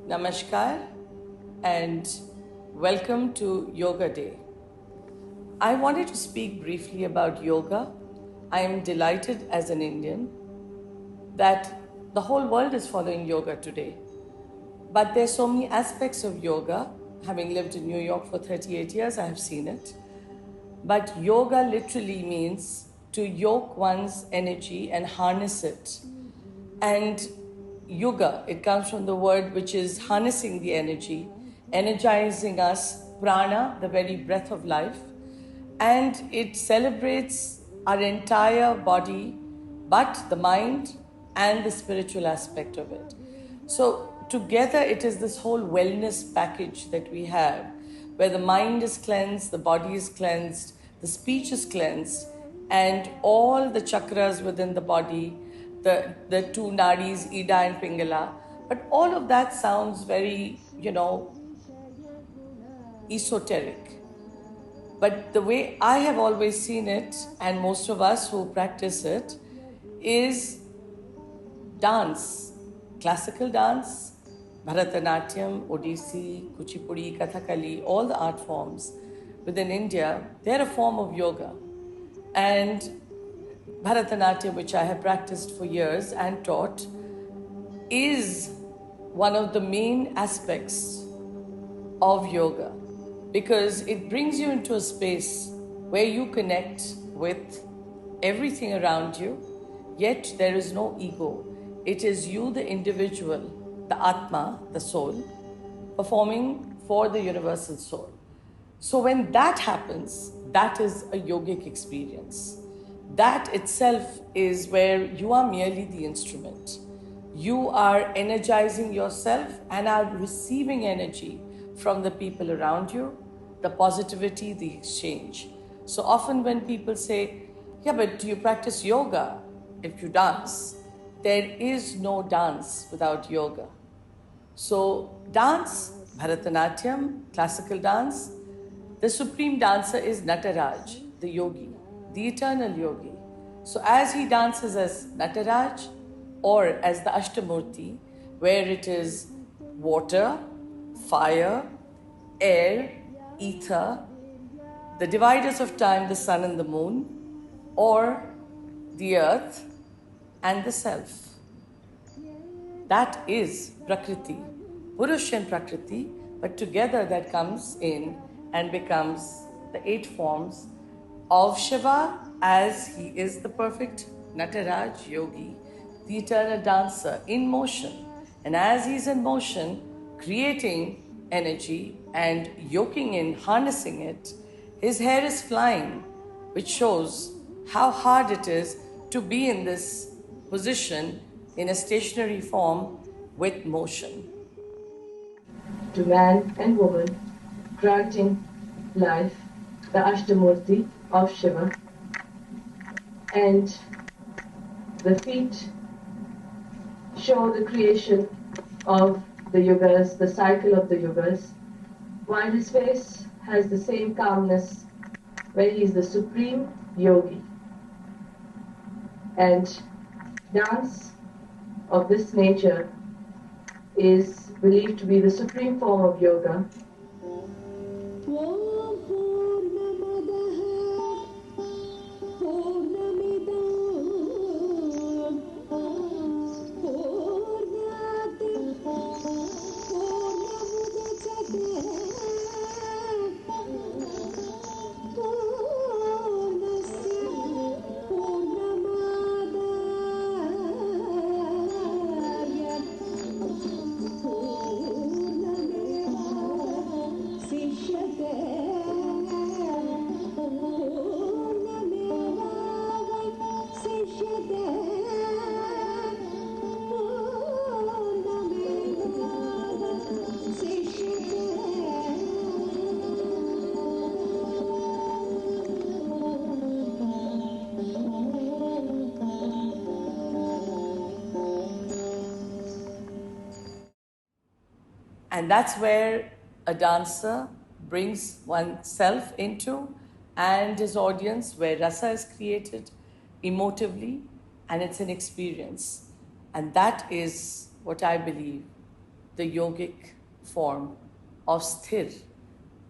Namaskar and welcome to Yoga Day. I wanted to speak briefly about yoga. I am delighted as an Indian that the whole world is following yoga today. But there's so many aspects of yoga. Having lived in New York for 38 years, I have seen it. But yoga literally means to yoke one's energy and harness it. And yuga, it comes from the word which is harnessing the energy, energizing us, prana, the very breath of life. And it celebrates our entire body, but the mind and the spiritual aspect of it. So, together, it is this whole wellness package that we have, where the mind is cleansed, the body is cleansed, the speech is cleansed, and all the chakras within the body, the two nadis, Ida and Pingala. But all of that sounds very, esoteric. But the way I have always seen it, and most of us who practice it, is dance, classical dance, Bharatanatyam, Odissi, Kuchipudi, Kathakali, all the art forms within India, they're a form of yoga. And Bharatanatyam, which I have practiced for years and taught, is one of the main aspects of yoga because it brings you into a space where you connect with everything around you, yet there is no ego. It is you, the individual, the Atma, the soul, performing for the universal soul. So when that happens, that is a yogic experience. That itself is where you are merely the instrument. You are energizing yourself and are receiving energy from the people around you, the positivity, the exchange. So often when people say, yeah, but do you practice yoga if you dance? There is no dance without yoga. So dance, Bharatanatyam, classical dance, the supreme dancer is Nataraj, the yogi, the eternal yogi. So as he dances as Nataraj or as the Ashtamurti, where it is water, fire, air, ether, the dividers of time, the sun and the moon, or the earth and the self. That is Prakriti, Purush and Prakriti, but together that comes in and becomes the 8 forms of Shiva as he is the perfect Nataraj yogi, the eternal dancer in motion. And as he's in motion, creating energy and yoking in, harnessing it, his hair is flying, which shows how hard it is to be in this position in a stationary form with motion. To man and woman, granting life, the Ashtamurti of Shiva, and the feet show the creation of the yugas, the cycle of the yugas, while his face has the same calmness where he is the supreme yogi. And dance of this nature is believed to be the supreme form of yoga. And that's where a dancer brings oneself into and his audience, where rasa is created emotively and it's an experience. And that is what I believe the yogic form of sthir,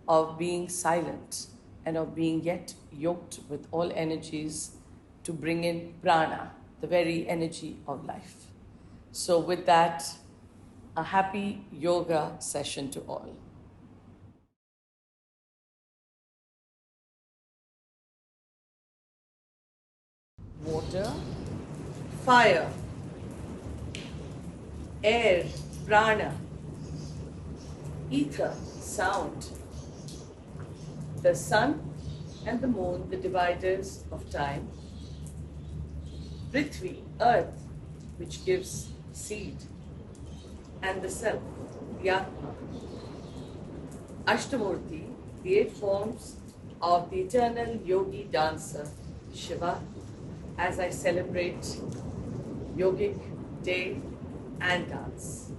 of being silent and of being yet yoked with all energies to bring in prana, the very energy of life. So, with that, a happy yoga session to all. Water, fire, air, prana, ether, sound, the sun and the moon, the dividers of time, Prithvi, earth, which gives seed, and the self, the Atma, Ashtamurti, the 8 forms of the eternal yogi dancer, Shiva, as I celebrate yogic day and dance.